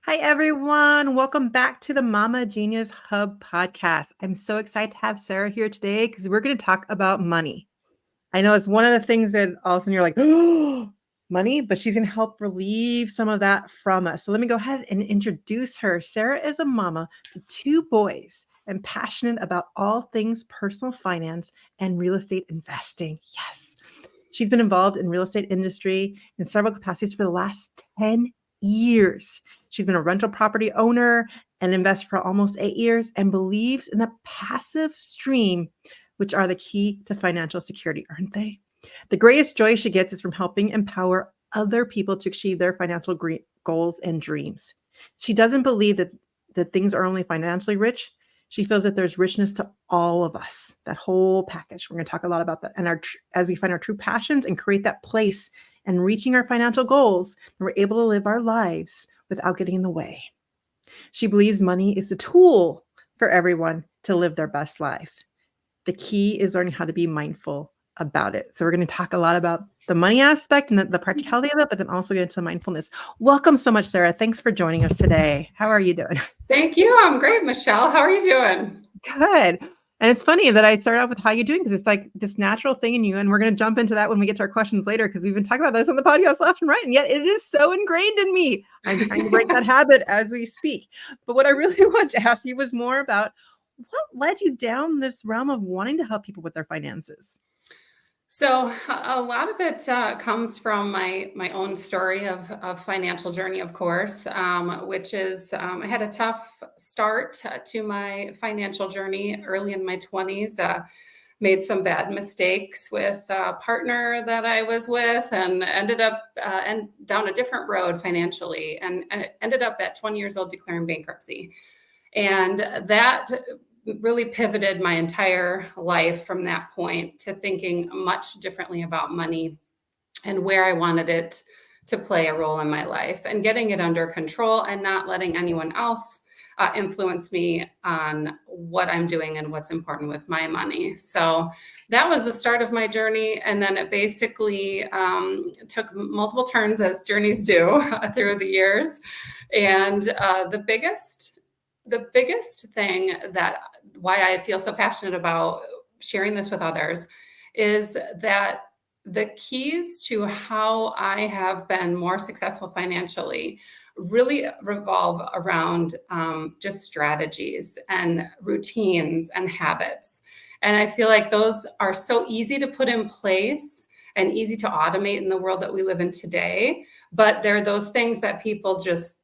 Hi, everyone. Welcome back to the Mama Genius Hub podcast. I'm so excited to have Sarah here today because we're going to talk about money. I know it's one of the things that all of a sudden you're like, oh, money, but she's going to help relieve some of that from us. So let me go ahead and introduce her. Sarah is a mama to two boys and passionate about all things personal finance and real estate investing. Yes. She's been involved in real estate industry in several capacities for the last 10 years. She's been a rental property owner and investor for almost 8 years and believes in the passive stream, which are the key to financial security, aren't they? The greatest joy she gets is from helping empower other people to achieve their financial goals and dreams. She doesn't believe that things are only financially rich. She feels that there's richness to all of us, that whole package. We're going to talk a lot about that. And as we find our true passions and create that place and reaching our financial goals, we're able to live our lives without getting in the way. She believes money is a tool for everyone to live their best life. The key is learning how to be mindful about it. So we're going to talk a lot about the money aspect and the practicality of it, but then also get into mindfulness. Welcome so much, Sarah. Thanks for joining us today. How are you doing? Thank you. I'm great, Michelle. How are you doing? Good. And it's funny that I started off with how you doing because it's like this natural thing in you. And we're going to jump into that when we get to our questions later because we've been talking about this on the podcast left and right. And yet it is so ingrained in me. I'm trying to break that habit as we speak. But what I really want to ask you was more about what led you down this realm of wanting to help people with their finances? So a lot of it comes from my own story of financial journey, of course, which is I had a tough start to my financial journey early in my 20s. Made some bad mistakes with a partner that I was with and ended up down a different road financially and ended up at 20 years old declaring bankruptcy. And that really pivoted my entire life from that point to thinking much differently about money and where I wanted it to play a role in my life and getting it under control and not letting anyone else influence me on what I'm doing and what's important with my money. So that was the start of my journey. And then it basically took multiple turns as journeys do through the years. And the biggest thing that why I feel so passionate about sharing this with others is that the keys to how I have been more successful financially really revolve around just strategies and routines and habits. And I feel like those are so easy to put in place and easy to automate in the world that we live in today. But they're those things that people just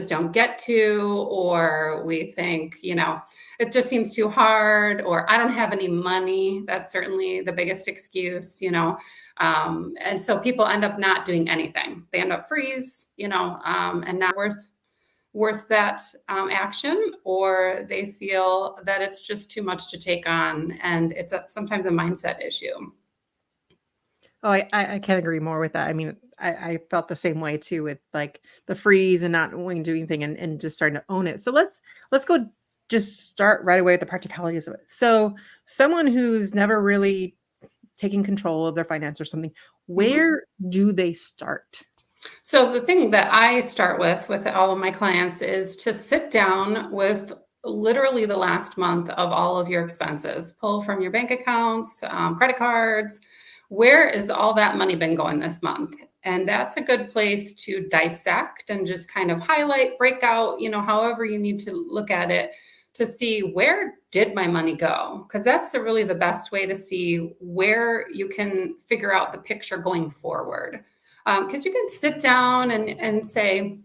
don't get to, or we think, it just seems too hard, or I don't have any money. That's certainly the biggest excuse, and so people end up not doing anything. They end up freeze, and not worth that action, or they feel that it's just too much to take on, and it's sometimes a mindset issue. Oh, I can't agree more with that. I mean, I felt the same way too with like the freeze and not wanting to do anything and just starting to own it. So let's go just start right away with the practicalities of it. So someone who's never really taking control of their finance or something, where do they start? So the thing that I start with all of my clients is to sit down with literally the last month of all of your expenses. Pull from your bank accounts, credit cards. Where is all that money been going this month? And that's a good place to dissect and just kind of highlight, break out, however you need to look at it to see where did my money go? Because that's really the best way to see where you can figure out the picture going forward. Because you can sit down and say,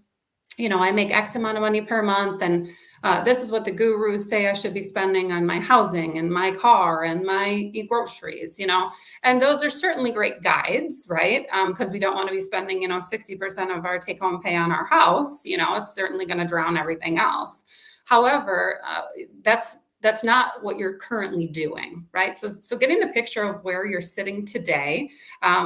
I make X amount of money per month, and this is what the gurus say I should be spending on my housing and my car and my groceries, and those are certainly great guides, right? Because we don't want to be spending, 60% of our take-home pay on our house. It's certainly going to drown everything else. However, that's not what you're currently doing, right? So getting the picture of where you're sitting today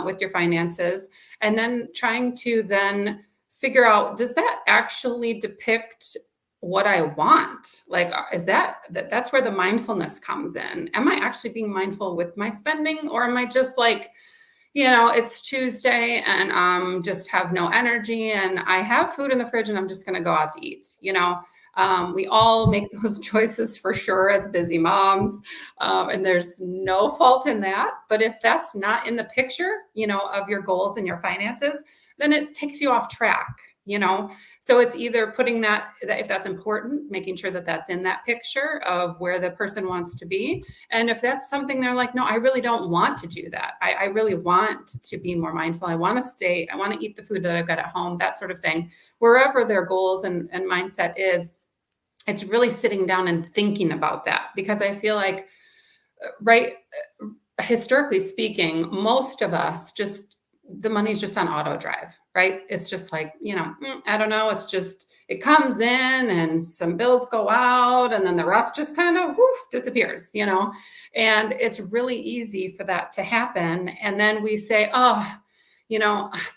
with your finances, and then trying to then figure out, does that actually depict what I want? Like, is that's where the mindfulness comes in? Am I actually being mindful with my spending, or am I just like, it's Tuesday and just have no energy and I have food in the fridge and I'm just going to go out to eat. We all make those choices for sure as busy moms, and there's no fault in that. But if that's not in the picture, of your goals and your finances, then it takes you off track. So it's either putting that, if that's important, making sure that that's in that picture of where the person wants to be. And if that's something they're like, no, I really don't want to do that. I really want to be more mindful. I want to eat the food that I've got at home, that sort of thing. Wherever their goals and mindset is, it's really sitting down and thinking about that, because I feel like, right, historically speaking, most of us the money's just on auto drive, right? It's just like, I don't know. It's just, it comes in and some bills go out and then the rest just kind of disappears, and it's really easy for that to happen. And then we say, oh,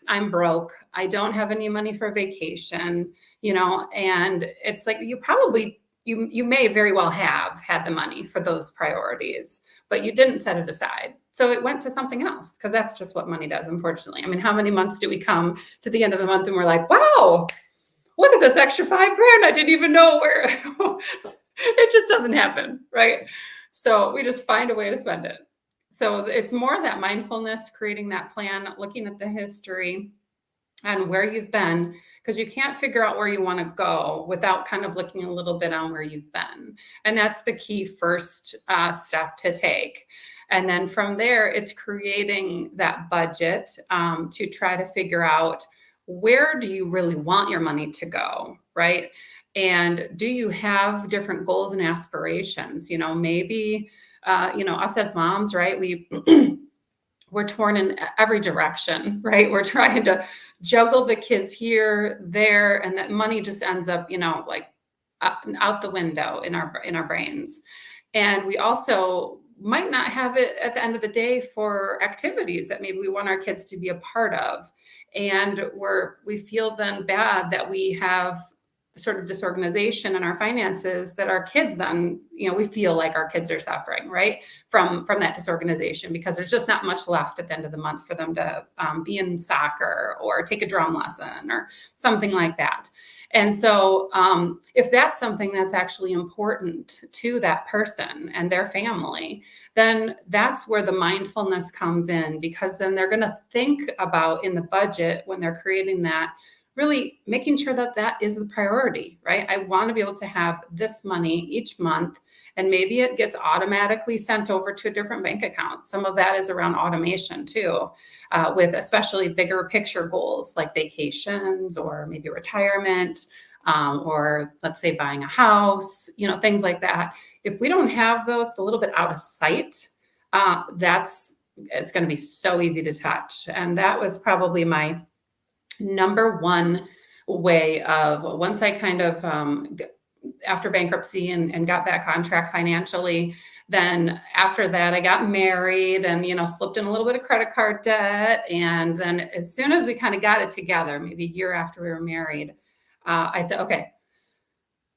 I'm broke. I don't have any money for vacation, and it's like, you may very well have had the money for those priorities, but you didn't set it aside. So it went to something else, because that's just what money does, unfortunately. I mean, how many months do we come to the end of the month and we're like, wow, look at this extra $5,000. I didn't even know where. It just doesn't happen, right? So we just find a way to spend it. So it's more that mindfulness, creating that plan, looking at the history and where you've been, because you can't figure out where you want to go without kind of looking a little bit on where you've been. And that's the key first step to take. And then from there, it's creating that budget to try to figure out, where do you really want your money to go, right? And do you have different goals and aspirations? Maybe, us as moms, right? We're torn in every direction, right? We're trying to juggle the kids here, there, and that money just ends up, like out the window in our brains. And we also might not have it at the end of the day for activities that maybe we want our kids to be a part of. And we feel then bad that we have sort of disorganization in our finances, that our kids then, we feel like our kids are suffering, right, from that disorganization, because there's just not much left at the end of the month for them to be in soccer or take a drum lesson or something like that. And so if that's something that's actually important to that person and their family, then that's where the mindfulness comes in, because then they're going to think about, in the budget, when they're creating that, really making sure that that is the priority, right? I want to be able to have this money each month, and maybe it gets automatically sent over to a different bank account. Some of that is around automation too, with especially bigger picture goals like vacations or maybe retirement, or let's say buying a house, things like that. If we don't have those a little bit out of sight, it's going to be so easy to touch. And that was probably my number one way of, once I kind of, after bankruptcy and got back on track financially, then after that, I got married and, slipped in a little bit of credit card debt. And then as soon as we kind of got it together, maybe a year after we were married, I said, okay,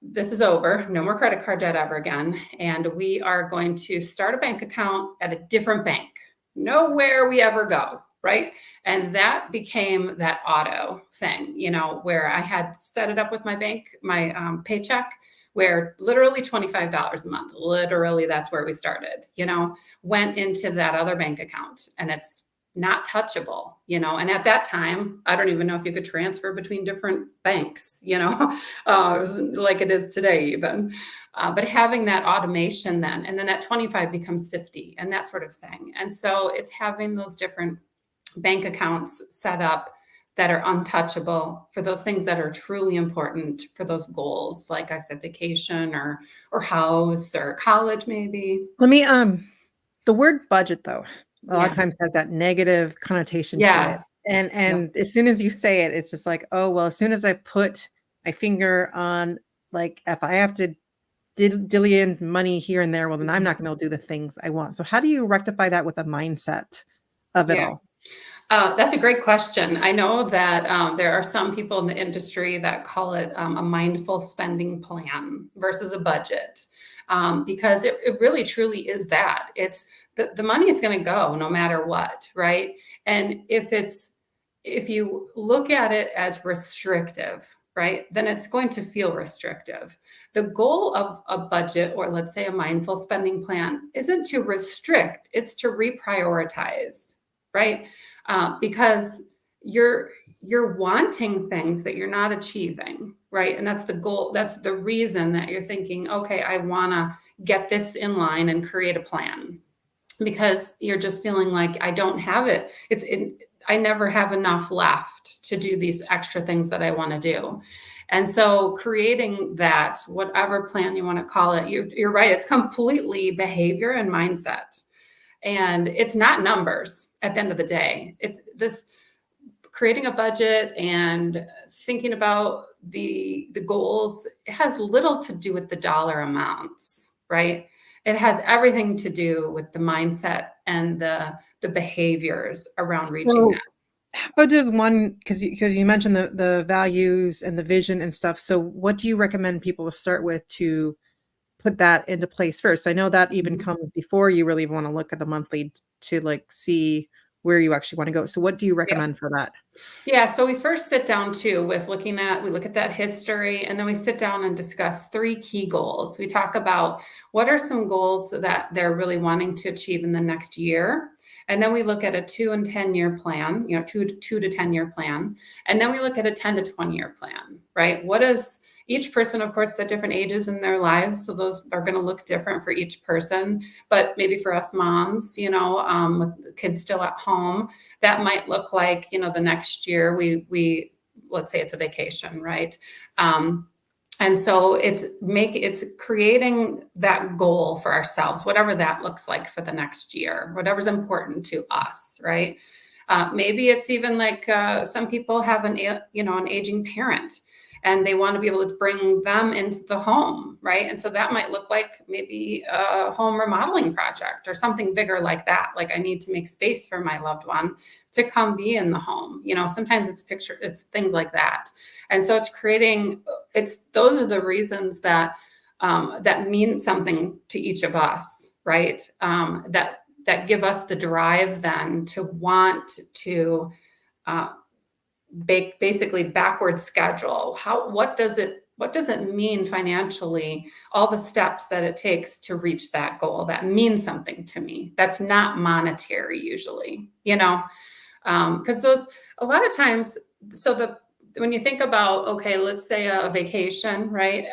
this is over. No more credit card debt ever again. And we are going to start a bank account at a different bank, nowhere we ever go. Right. And that became that auto thing, where I had set it up with my bank, my paycheck, where literally $25 a month, literally that's where we started, went into that other bank account, and it's not touchable, and at that time, I don't even know if you could transfer between different banks, like it is today even. But having that automation then, and then that 25 becomes 50 and that sort of thing. And so it's having those different bank accounts set up that are untouchable for those things that are truly important for those goals. Like I said, vacation or house or college, maybe. Let me, the word budget though, a lot of Yeah. times has that negative connotation to it. Yes. And Yes. as soon as you say it, it's just like, oh, well, as soon as I put my finger on, like, if I have to dilly in money here and there, well, then I'm not going to be able to do the things I want. So how do you rectify that with a mindset of it Yeah. all? That's a great question. I know that there are some people in the industry that call it a mindful spending plan versus a budget. because it really truly is that. It's the money is going to go no matter what, right? And if you look at it as restrictive, right, then it's going to feel restrictive. The goal of a budget, or let's say a mindful spending plan, isn't to restrict, it's to reprioritize, right? Because you're wanting things that you're not achieving, right? And that's the goal. That's the reason that you're thinking, okay, I want to get this in line and create a plan, because you're just feeling like I don't have it. I never have enough left to do these extra things that I want to do. And so creating that, whatever plan you want to call it, you're right. It's completely behavior and mindset. And it's not numbers at the end of the day. It's this creating a budget and thinking about the goals. It has little to do with the dollar amounts, right? It has everything to do with the mindset and the behaviors around reaching So that. how does one, because you mentioned the values and the vision and stuff. So what do you recommend people to start with to put that into place first? I know that even Mhm. comes before you really want to look at the monthly to like see where you actually want to go. So what do you Yeah. recommend for that? Yeah, so we first sit down too with we look at that history, and then we sit down and discuss three key goals. We talk about what are some goals that they're really wanting to achieve in the next year. And then we look at a 2 and 10 year plan, two to 10 year plan. And then we look at a 10 to 20 year plan, right? What is each person, of course, at different ages in their lives. So those are going to look different for each person. But maybe for us moms, with the kids still at home, that might look like, the next year we let's say it's a vacation, right? And so it's creating that goal for ourselves, whatever that looks like for the next year, whatever's important to us, right? Maybe it's even like some people have an aging parent, and they want to be able to bring them into the home, right? And so that might look like maybe a home remodeling project or something bigger like that. Like I need to make space for my loved one to come be in the home. Sometimes it's things like that. And so those are the reasons that mean something to each of us, right? That give us the drive then to want to uh, basically backward schedule. What does it mean financially, all the steps that it takes to reach that goal that means something to me, that's not monetary usually, because those a lot of times. So when you think about, okay, let's say a vacation, right?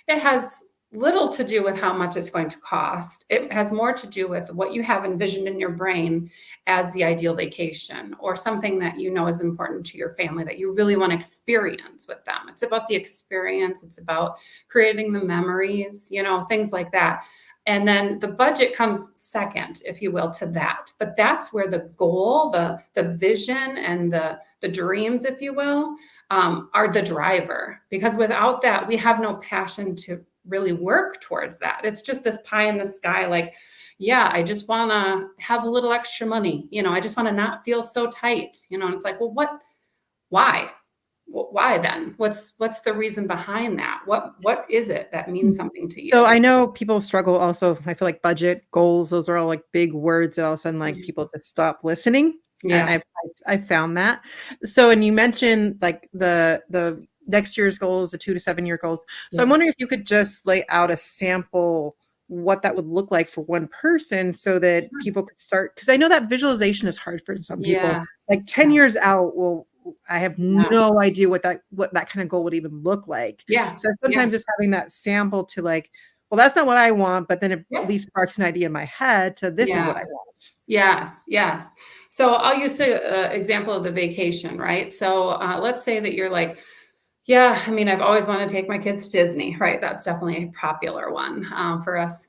It has little to do with how much it's going to cost. It has more to do with what you have envisioned in your brain as the ideal vacation, or something that is important to your family that you really want to experience with them. It's about the experience. It's about creating the memories, things like that. And then the budget comes second, if you will, to that. But that's where the goal, the vision, and the dreams, if you will, are the driver. Because without that, we have no passion to really work towards that. It's just this pie in the sky, like, yeah, I just want to have a little extra money. I just want to not feel so tight. And it's like, well, why? Why then? What's the reason behind that? What is it that means something to So you? I know people struggle also. I feel like budget, goals, those are all like big words that all of a sudden like Mhm. people just stop listening. And Yeah. I've found that. So and you mentioned like the next year's goals, the 2 to 7 year goals. So I'm Yeah. wondering if you could just lay out a sample what that would look like for one person so that people could start, because I know that visualization is hard for some people. Like Yes. 10 years out, well, I have Yeah. no idea what that kind of goal would even look like. Yeah. So Yeah. sometimes just having that sample to like, well, that's not what I want, but then it at Yep. least sparks an idea in my head to this is what I Yes. want. Yes. Yes. So I'll use the example of the vacation, right? So let's say that you're like, yeah, I mean, I've always wanted to take my kids to Disney, right? That's definitely a popular one for us,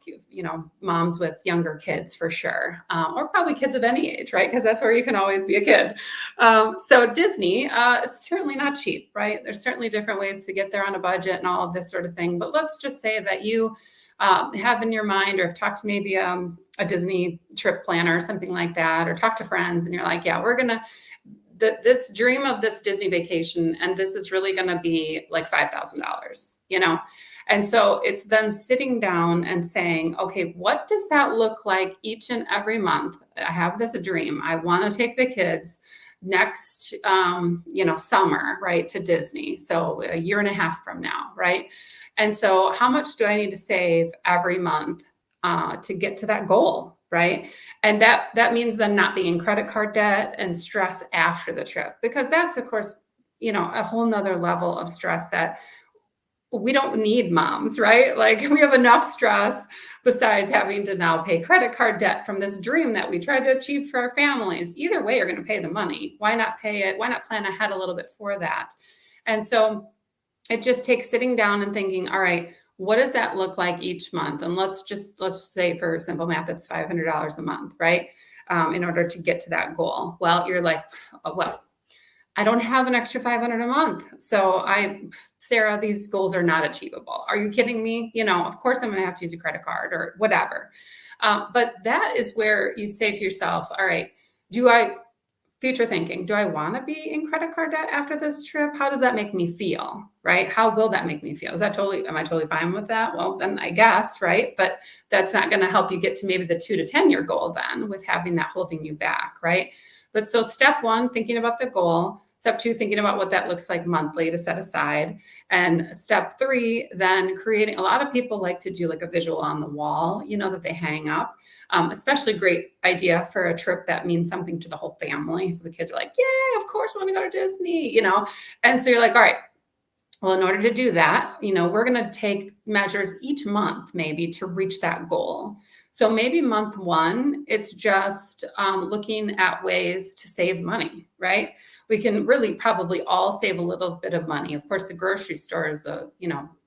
moms with younger kids for sure, or probably kids of any age, right? Because that's where you can always be a kid. So Disney is certainly not cheap, right? There's certainly different ways to get there on a budget and all of this sort of thing. But let's just say that you have in your mind, or have talked to maybe a Disney trip planner or something like that, or talk to friends, and you're like, yeah, this dream of this Disney vacation, and this is really going to be like $5,000, And so it's then sitting down and saying, okay, what does that look like each and every month? I have this dream. I want to take the kids next, summer, right, to Disney. So a year and a half from now, right? And so how much do I need to save every month to get to that goal, right? And that means then not being in credit card debt and stress after the trip, because that's, of course, a whole nother level of stress that we don't need, moms, right? Like, we have enough stress besides having to now pay credit card debt from this dream that we tried to achieve for our families. Either way, you're going to pay the money. Why not pay it? Why not plan ahead a little bit for that? And so it just takes sitting down and thinking, all right, what does that look like each month? And let's say, for simple math, it's $500 a month, right? In order to get to that goal. Well, you're like, oh, well, I don't have an extra 500 a month. So Sarah, these goals are not achievable. Are you kidding me? Of course I'm going to have to use a credit card or whatever. But that is where you say to yourself, all right, future thinking, do I want to be in credit card debt after this trip? How does that make me feel? Right? How will that make me feel? Am I totally fine with that? Well, then I guess, right? But that's not going to help you get to maybe the 2 to 10 year goal then, with having that holding you back, right? But so step 1, thinking about the goal. Step 2, thinking about what that looks like monthly to set aside. And step 3, then creating, a lot of people like to do like a visual on the wall, that they hang up. Especially great idea for a trip that means something to the whole family. So the kids are like, yay, of course we want to go to Disney, And so you're like, all right, well, in order to do that, we're going to take measures each month maybe to reach that goal. So maybe month 1, it's just looking at ways to save money, right? We can really probably all save a little bit of money. Of course, the grocery store is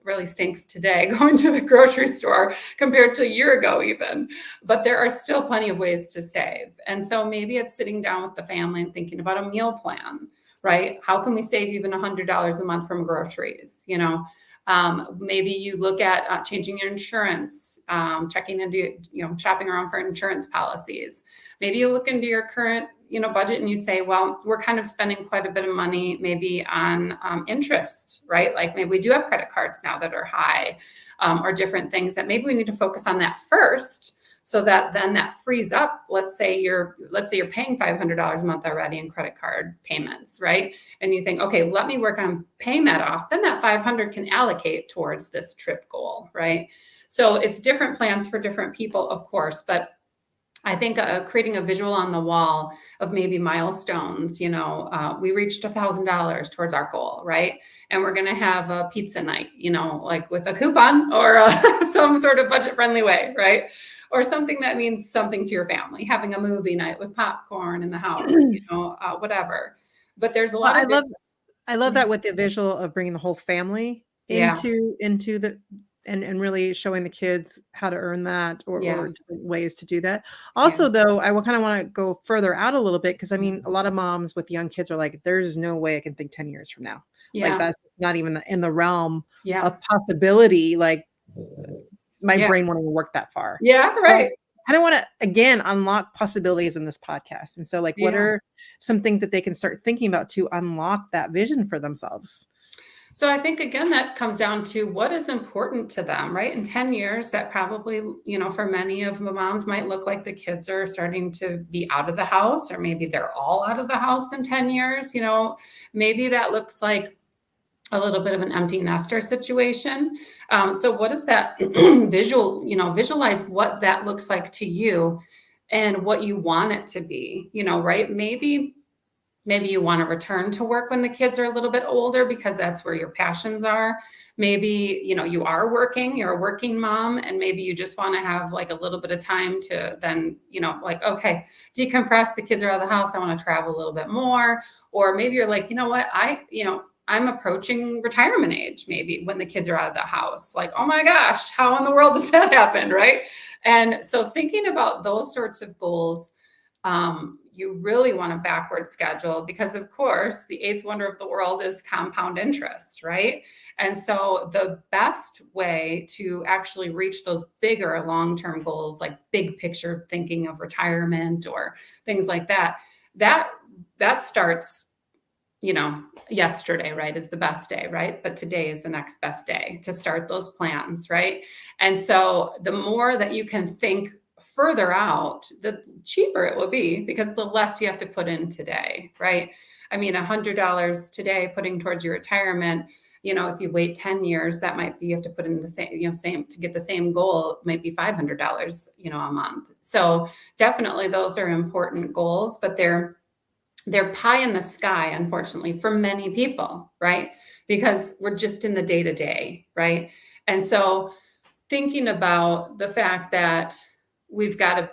really stinks today going to the grocery store compared to a year ago even, but there are still plenty of ways to save. And so maybe it's sitting down with the family and thinking about a meal plan, right? How can we save even $100 a month from groceries? Maybe you look at changing your insurance, checking into, shopping around for insurance policies. Maybe you look into your current, budget and you say, well, we're kind of spending quite a bit of money maybe on interest, right? Like maybe we do have credit cards now that are high, or different things that maybe we need to focus on that first, so that then that frees up. Let's say you're paying $500 a month already in credit card payments, right? And you think, okay, let me work on paying that off. Then that 500 can allocate towards this trip goal, right? So it's different plans for different people, of course, but I think creating a visual on the wall of maybe milestones, we reached $1,000 towards our goal, right? And we're going to have a pizza night, like with a coupon or some sort of budget-friendly way, right? Or something that means something to your family, having a movie night with popcorn in the house, whatever. But there's a lot of I love that, with the visual of bringing the whole family Yeah. into the and really showing the kids how to earn that, or Yes. different ways to do that. Also, though, I kind of want to go further out a little bit, because I mean, a lot of moms with young kids are like, there's no way I can think 10 years from now. Like, Yeah. that's not even in the realm Yeah. of possibility. Like, my Yeah. brain won't even work that far. Yeah. So Right. I kind of want to, again, unlock possibilities in this podcast. And so, like, what Yeah. are some things that they can start thinking about to unlock that vision for themselves? So I think, again, that comes down to what is important to them, right? In 10 years, that probably, for many of the moms might look like the kids are starting to be out of the house, or maybe they're all out of the house in 10 years. Maybe that looks like a little bit of an empty nester situation. So what is that visualize what that looks like to you and what you want it to be, right? Maybe you want to return to work when the kids are a little bit older, because that's where your passions are. Maybe, you are working, you're a working mom, and maybe you just want to have like a little bit of time to then, like, okay, decompress. The kids are out of the house. I want to travel a little bit more. Or maybe you're like, what, I'm approaching retirement age, maybe when the kids are out of the house. Like, oh my gosh, how in the world does that happen, right? And so thinking about those sorts of goals, you really want to backward schedule, because of course the eighth wonder of the world is compound interest, right? And so the best way to actually reach those bigger long-term goals, like big picture thinking of retirement or things like that that starts, yesterday, right, is the best day, right? But today is the next best day to start those plans, right? And so the more that you can think further out, the cheaper it will be because the less you have to put in today, right? I mean, $100 today putting towards your retirement, if you wait 10 years, that might be, you have to put in the same, same to get the same goal, might be $500, a month. So definitely those are important goals, but they're pie in the sky, unfortunately, for many people, right? Because we're just in the day to day, right? And so thinking about the fact that we've got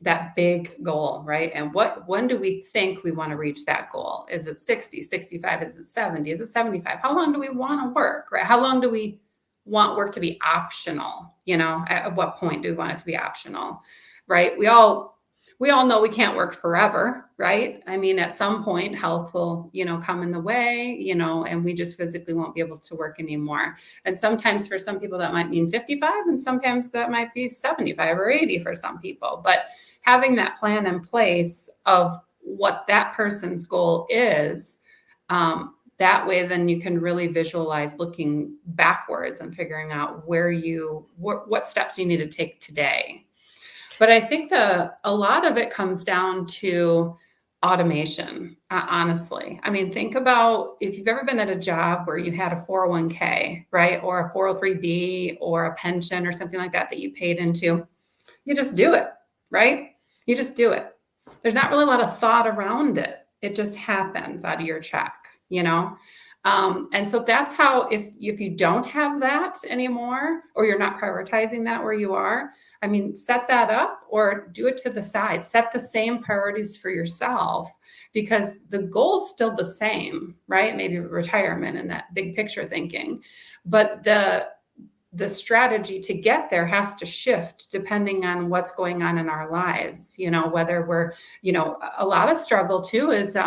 that big goal, right? And when do we think we want to reach that goal? Is it 60, 65? Is it 70? Is it 75? How long do we want to work, right? How long do we want work to be optional? At what point do we want it to be optional, right? We all know we can't work forever, right? I mean, at some point, health will, come in the way, and we just physically won't be able to work anymore. And sometimes for some people that might mean 55, and sometimes that might be 75 or 80 for some people. But having that plan in place of what that person's goal is, that way, then you can really visualize looking backwards and figuring out what steps you need to take today. But I think a lot of it comes down to automation, honestly. I mean, think about if you've ever been at a job where you had a 401k, right? Or a 403b or a pension or something like that you paid into. You just do it, right? You just do it. There's not really a lot of thought around it. It just happens out of your check, and so that's how, if you don't have that anymore, or you're not prioritizing that where you are, I mean, set that up or do it to the side. Set the same priorities for yourself because the goal's still the same, right? Maybe retirement and that big picture thinking, but the strategy to get there has to shift depending on what's going on in our lives. Whether we're, a lot of struggle too is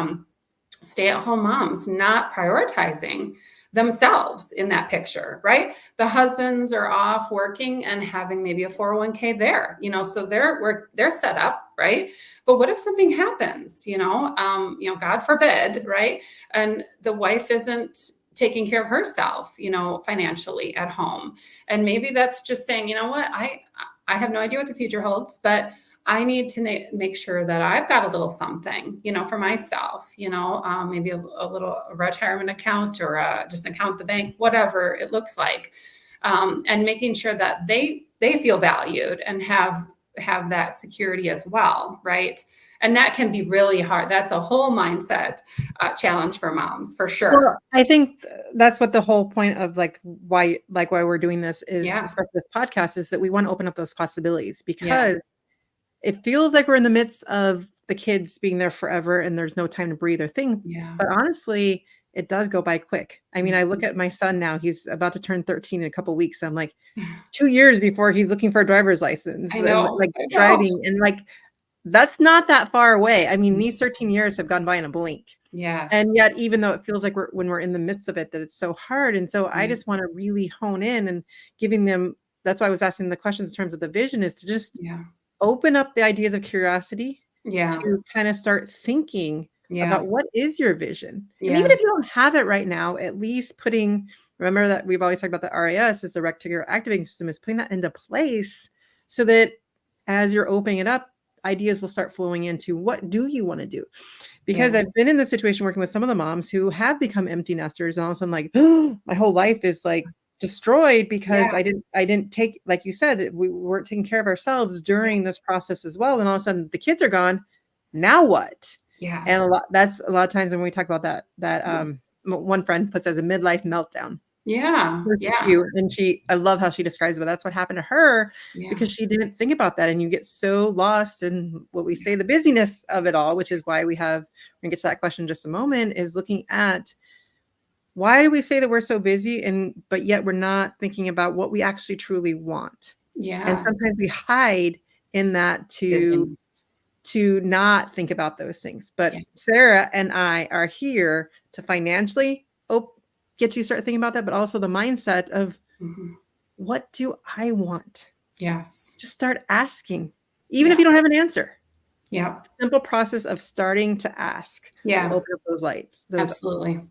stay-at-home moms not prioritizing themselves in that picture, right? The husbands are off working and having maybe a 401k there, so they're set up, right? But what if something happens, God forbid, right? And the wife isn't taking care of herself, financially at home. And maybe that's just saying, you know what, I have no idea what the future holds, but I need to make sure that I've got a little something, for myself, maybe a little retirement account or just an account at the bank, whatever it looks like. And making sure that they feel valued and have that security as well, right? And that can be really hard. That's a whole mindset challenge for moms, for sure. Well, I think that's what the whole point of why we're doing this is, Yeah. especially this podcast, is that we want to open up those possibilities because Yes. it feels like we're in the midst of the kids being there forever and there's no time to breathe or think. Yeah. But honestly, it does go by quick. I mean, I look at my son now, he's about to turn 13 in a couple of weeks. I'm like 2 years before he's looking for a driver's license I and know. driving, and that's not that far away. I mean, these 13 years have gone by in a blink. Yes. And yet, even though it feels like when we're in the midst of it, that it's so hard. And so I just want to really hone in and giving them, that's why I was asking the questions in terms of the vision, is to just open up the ideas of curiosity to kind of start thinking about what is your vision. And even if you don't have it right now, at least remember that we've always talked about the RAS is the reticular activating system, is putting that into place so that as you're opening it up, ideas will start flowing into what do you want to do? Because I've been in this situation working with some of the moms who have become empty nesters and all of a sudden oh, my whole life is destroyed because I didn't take, like you said, we weren't taking care of ourselves during this process as well. And all of a sudden the kids are gone. Now what? Yes. And that's a lot of times when we talk about that one friend puts as a midlife meltdown. Yeah. Cute. And I love how she describes it, but that's what happened to her because she didn't think about that. And you get so lost in what we say, the busyness of it all, which is why we're going to get to that question in just a moment, is looking at why do we say that we're so busy but yet we're not thinking about what we actually truly want. And sometimes we hide in that to not think about those things. But Sarah and I are here to financially get you start thinking about that, but also the mindset of what do I want? Yes. Just start asking, even if you don't have an answer. Yeah. Simple process of starting to ask will Yeah. open up those lights. Those Absolutely.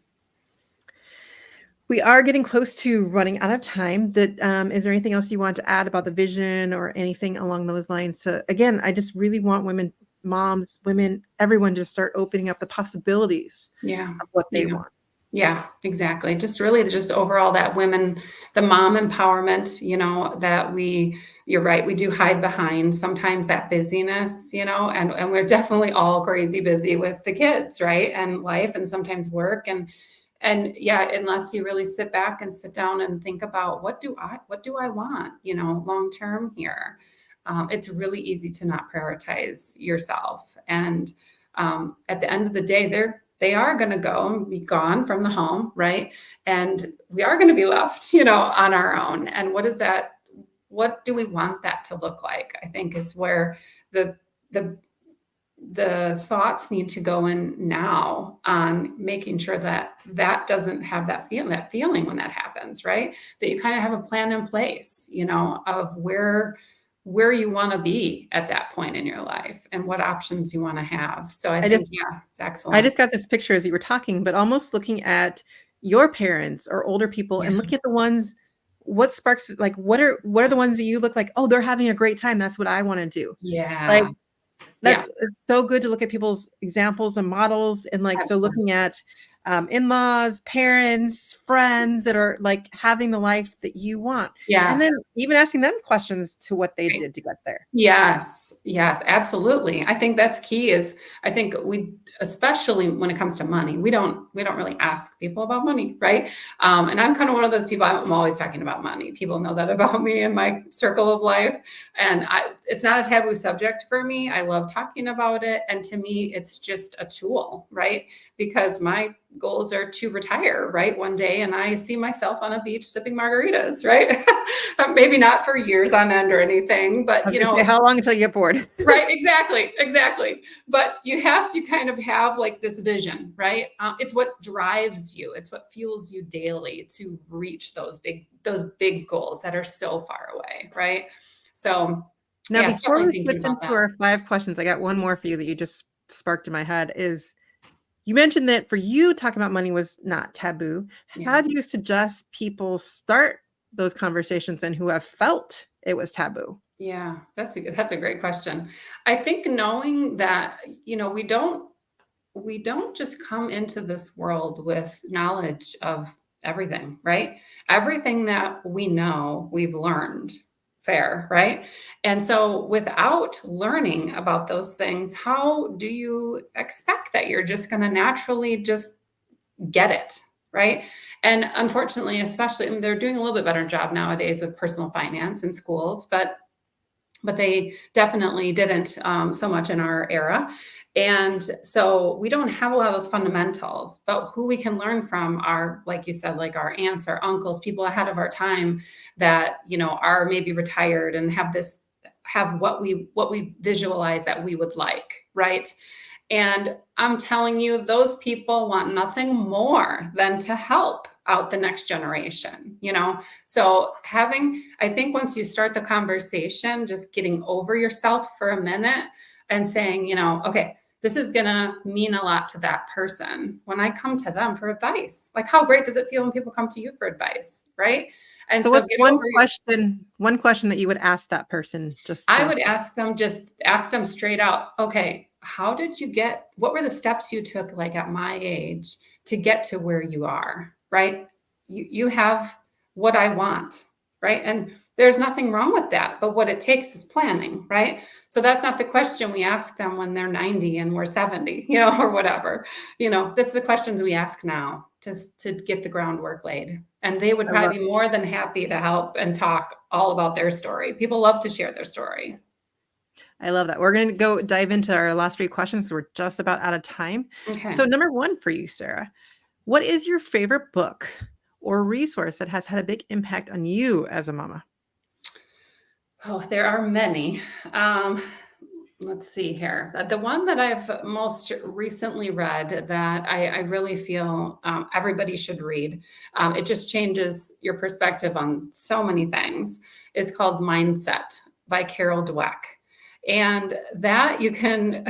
We are getting close to running out of time. That is there anything else you want to add about the vision or anything along those lines? So again, I just really want women, moms, women, everyone to start opening up the possibilities Yeah. of what they Yeah. want. Yeah, exactly. Just really just overall that women, the mom empowerment, that you're right, we do hide behind sometimes that busyness, and we're definitely all crazy busy with the kids, right? And life and sometimes work and yeah, unless you really sit back and sit down and think about what do I want, long term here. It's really easy to not prioritize yourself. And at the end of the day, they are going to go and be gone from the home, right? And we are going to be left, on our own. And what do we want that to look like? I think is where the the the thoughts need to go in now on making sure that that doesn't have that feeling when that happens, right? That you kind of have a plan in place, of where you want to be at that point in your life and what options you want to have. So I I just think, yeah, it's I excellent. just got this picture as you were talking, but almost looking at your parents or older people Yeah. and looking at the ones what sparks like what are the ones that you look like, oh, they're having a great time. That's what I want to do. Like Yeah. Yeah. that's it's so good to look at people's examples and models and like so Absolutely. looking at in-laws, parents, friends that are like having the life that you want. And then Yes. even asking them questions to what they Right. did to get there. Yes, yes, absolutely. I think that's key is I think we especially when it comes to money, we don't really ask people about money, right? And I'm kind of one of those people, I'm always talking about money. People know that about me in my circle of life. And it's not a taboo subject for me. I love talking about it. And to me, it's just a tool, right? Because my goals are to retire, right? One day, and I see myself on a beach sipping margaritas, right? Maybe not for years on end or anything, I but was gonna say, how long until you get bored? right, exactly, exactly. But you have to kind of have like this vision, right? It's what drives you. It's what fuels you daily to reach those big goals that are so far away, right? So, Now, yeah, it's before definitely we thinking switch about into that. our 5 questions, I got one more for you that you just sparked in my head is you mentioned that for you, talking about money was not taboo. Yeah. How do you suggest people start those conversations and who have felt it was taboo? Yeah, that's a great question. I think knowing that, we don't just come into this world with knowledge of everything, right? Everything that we know, we've learned fair, right? And so without learning about those things, how do you expect that you're just going to naturally just get it? Right. And unfortunately, especially, I mean, they're doing a little bit better job nowadays with personal finance in schools, but they definitely didn't so much in our era. And so we don't have a lot of those fundamentals, but who we can learn from are, like you said, like our aunts, our uncles, people ahead of our time that, are maybe retired and have what we visualize that we would like, right? And I'm telling you, those people want nothing more than to help out the next generation. So I think once you start the conversation, just getting over yourself for a minute and saying, okay, this is going to mean a lot to that person when I come to them for advice. Like, how great does it feel when people come to you for advice, right? And So so what's get over one question that you would ask that person just I to would ask them straight out, okay, what were the steps you took like at my age to get to where you are, right? You have what I want, right? And there's nothing wrong with that, but what it takes is planning, right? So that's not the question we ask them when they're 90 and we're 70, or whatever. That's the questions we ask now to get the groundwork laid. And they would I love probably be more than happy to help and talk all about their story. People love to share their story. I love that. We're going to go dive into our last 3 questions. We're just about out of time. Okay. So number 1 for you, Sarah, what is your favorite book or resource that has had a big impact on you as a mama? Oh, there are many. Um, let's see here. The one that I've most recently read that I really feel everybody should read, it just changes your perspective on so many things, is called Mindset by Carol Dweck. And that you can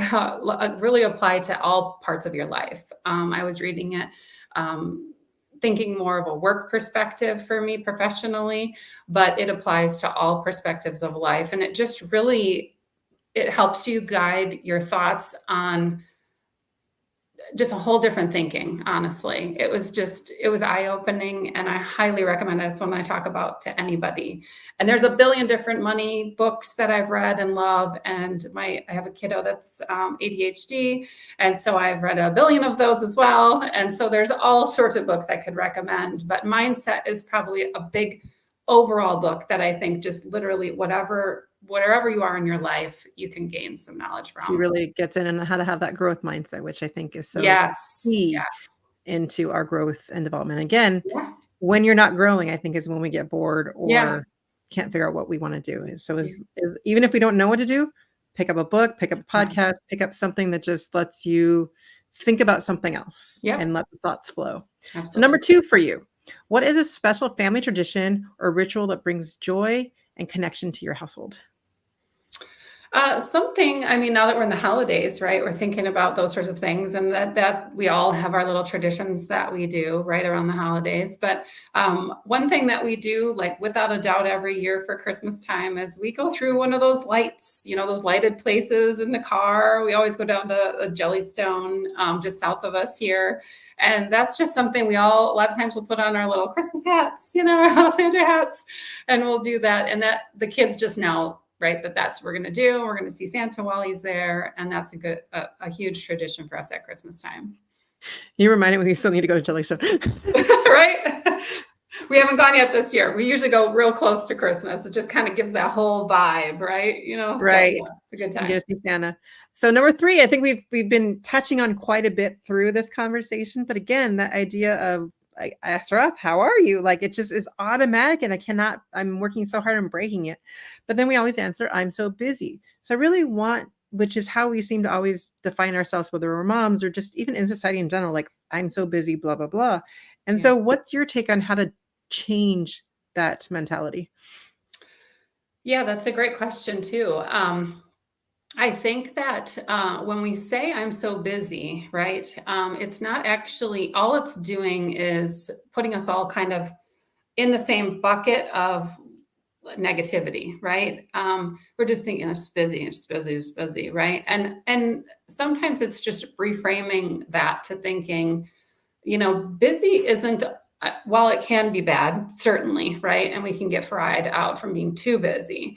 really apply to all parts of your life. I was reading it, thinking more of a work perspective for me professionally, but it applies to all perspectives of life. And it just really, it helps you guide your thoughts on just a whole different thinking. Honestly, it was eye-opening, and I highly recommend it. That's one I talk about to anybody. And there's a billion different money books that I've read and love. And I have a kiddo that's ADHD, and so I've read a billion of those as well. And so there's all sorts of books I could recommend, but mindset is probably a big overall book that I think just literally whatever you are in your life, you can gain some knowledge She from. really gets in on how to have that growth mindset, which I think is so Yes, key yes. into our growth and development. Again, Yeah, when you're not growing, I think is when we get bored yeah, or can't figure out what we want to do. So yeah, is even if we don't know what to do, pick up a book, pick up a yeah, podcast, pick up something that just lets you think about something else and yep, let the thoughts flow. So number absolutely. 2 for you, what is a special family tradition or ritual that brings joy and connection to your household? Something, I mean, now that we're in the holidays, right, we're thinking about those sorts of things, and that we all have our little traditions that we do right around the holidays. But one thing that we do, like without a doubt, every year for Christmas time is we go through one of those lights, those lighted places in the car. We always go down to a Jellystone, just south of us here. And that's just something a lot of times we'll put on our little Christmas hats, our little Santa hats, and we'll do that. And that the kids just know, right, that's what we're going to do. We're going to see Santa while he's there. And that's a huge tradition for us at Christmas time. You reminded me we still need to go to Jellystone. Right? We haven't gone yet this year. We usually go real close to Christmas. It just kind of gives that whole vibe, right? So Right. yeah, it's a good You time. get to see Santa. So number 3, I think we've been touching on quite a bit through this conversation, but again, that idea of I asked her off, how are you? Like it just is automatic and I'm working so hard on breaking it. But then we always answer, I'm so busy. So I really want, which is how we seem to always define ourselves, whether we're moms or just even in society in general, like I'm so busy, blah, blah, blah. And Yeah. so what's your take on how to change that mentality? Yeah, that's a great question too. I think that when we say I'm so busy, right, it's not actually, all it's doing is putting us all kind of in the same bucket of negativity, right? We're just thinking it's busy, right? And sometimes it's just reframing that to thinking, busy isn't, while it can be bad, certainly, right? And we can get fried out from being too busy.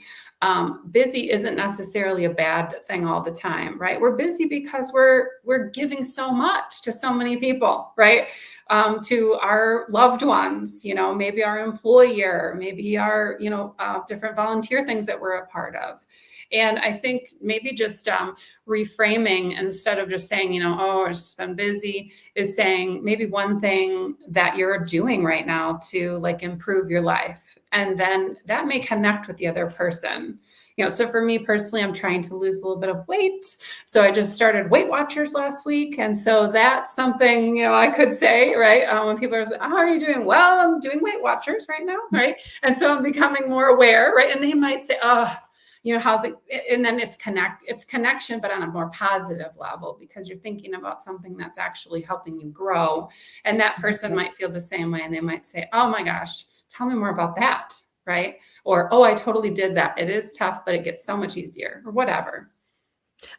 Busy isn't necessarily a bad thing all the time, right? We're busy because we're giving so much to so many people, right? To our loved ones, maybe our employer, maybe our, different volunteer things that we're a part of. And I think maybe just reframing, instead of just saying, oh, I've just been busy, is saying maybe one thing that you're doing right now to like improve your life. And then that may connect with the other person. So for me personally, I'm trying to lose a little bit of weight. So I just started Weight Watchers last week. And so that's something, I could say, right? When people are saying, how are you doing? Well, I'm doing Weight Watchers right now, right? And so I'm becoming more aware, right? And they might say, oh, how's it? And then it's connection, but on a more positive level, because you're thinking about something that's actually helping you grow. And that person might feel the same way. And they might say, oh my gosh, tell me more about that. Right. Or, oh, I totally did that. It is tough, but it gets so much easier, or whatever.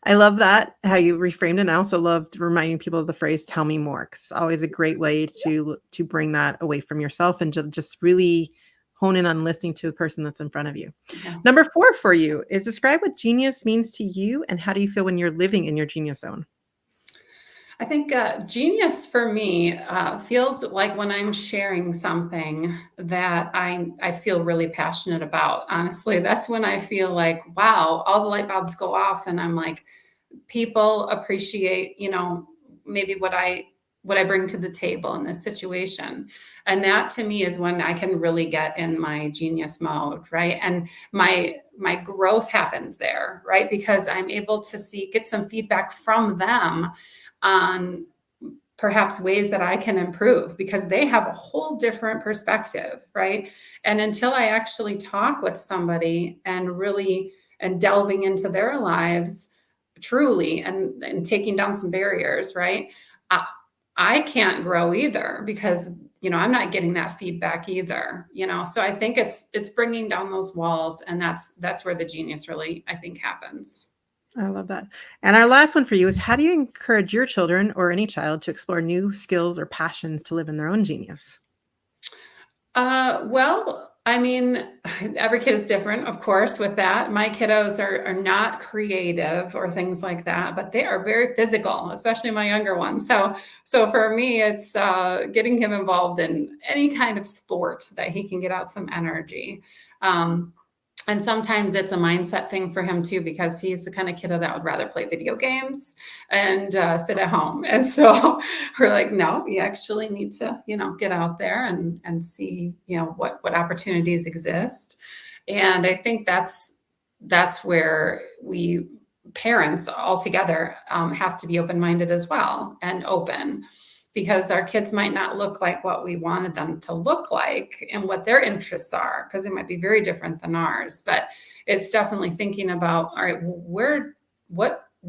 I love that, how you reframed it. And I also loved reminding people of the phrase, tell me more, 'cause it's always a great way to bring that away from yourself and just really hone in on listening to the person that's in front of you. Yeah. Number 4 for you is describe what genius means to you and how do you feel when you're living in your genius zone? I think genius for me feels like when I'm sharing something that I feel really passionate about. Honestly, that's when I feel like, wow, all the light bulbs go off, and I'm like, people appreciate, maybe what I bring to the table in this situation. And that to me is when I can really get in my genius mode, right? And my growth happens there, right? Because I'm able to get some feedback from them on perhaps ways that I can improve, because they have a whole different perspective, right? And until I actually talk with somebody and really and delving into their lives truly, and taking down some barriers, right? I, I can't grow either because I'm not getting that feedback either. So I think it's bringing down those walls, and that's where the genius really, I think, happens. I love that. And our last one for you is, how do you encourage your children or any child to explore new skills or passions to live in their own genius? Well, I mean, every kid is different, of course, with that. My kiddos are not creative or things like that, but they are very physical, especially my younger one. So for me, it's getting him involved in any kind of sport that he can get out some energy. Um, and sometimes it's a mindset thing for him too, because he's the kind of kiddo that would rather play video games and sit at home. And so we're like, no, you actually need to, get out there and see, what opportunities exist. And I think that's where we parents all together have to be open-minded as well, and open, because our kids might not look like what we wanted them to look like and what their interests are, because they might be very different than ours. But it's definitely thinking about, all right, what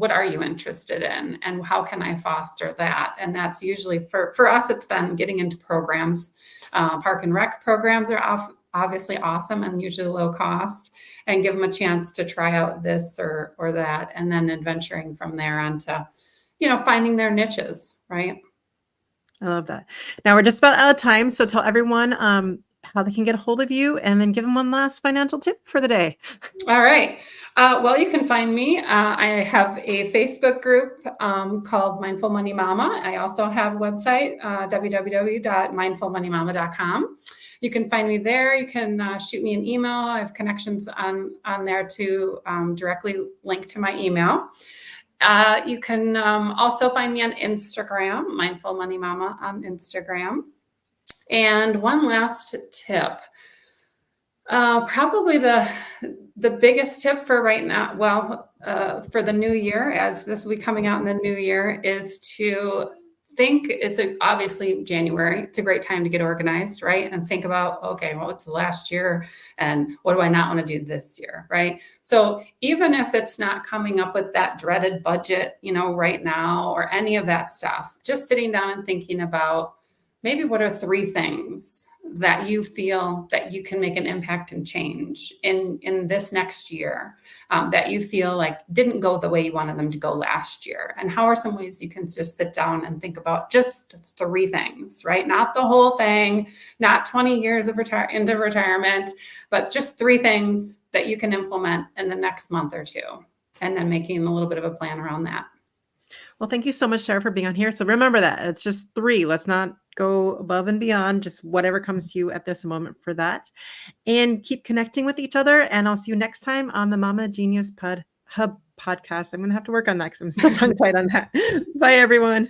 are you interested in, and how can I foster that? And that's usually for us, it's been getting into programs. Park and rec programs are obviously awesome and usually low cost, and give them a chance to try out this or that, and then adventuring from there onto finding their niches, right? I love that. Now we're just about out of time, so tell everyone how they can get a hold of you, and then give them one last financial tip for the day. All right. Well, you can find me. I have a Facebook group called Mindful Money Mama. I also have a website, www.mindfulmoneymama.com. You can find me there. You can shoot me an email. I have connections on there to directly link to my email. You can also find me on Instagram, Mindful Money Mama on Instagram. And one last tip. Probably the biggest tip for right now, well, for the new year, as this will be coming out in the new year, is to think. Obviously January. It's a great time to get organized, right? And think about, okay, well, it's the last year, and what do I not want to do this year, right? So even if it's not coming up with that dreaded budget, right now, or any of that stuff, just sitting down and thinking about, maybe what are 3 things that you feel that you can make an impact and change in this next year, that you feel like didn't go the way you wanted them to go last year? And how are some ways you can just sit down and think about just 3 things, right? Not the whole thing, not 20 years of into retirement, but just 3 things that you can implement in the next month or 2, and then making a little bit of a plan around that. Well, thank you so much, Sarah, for being on here. So remember that it's just 3. Let's not go above and beyond, just whatever comes to you at this moment for that. And keep connecting with each other. And I'll see you next time on the Mama Genius Hub podcast. I'm going to have to work on that because I'm still tongue tied on that. Bye, everyone.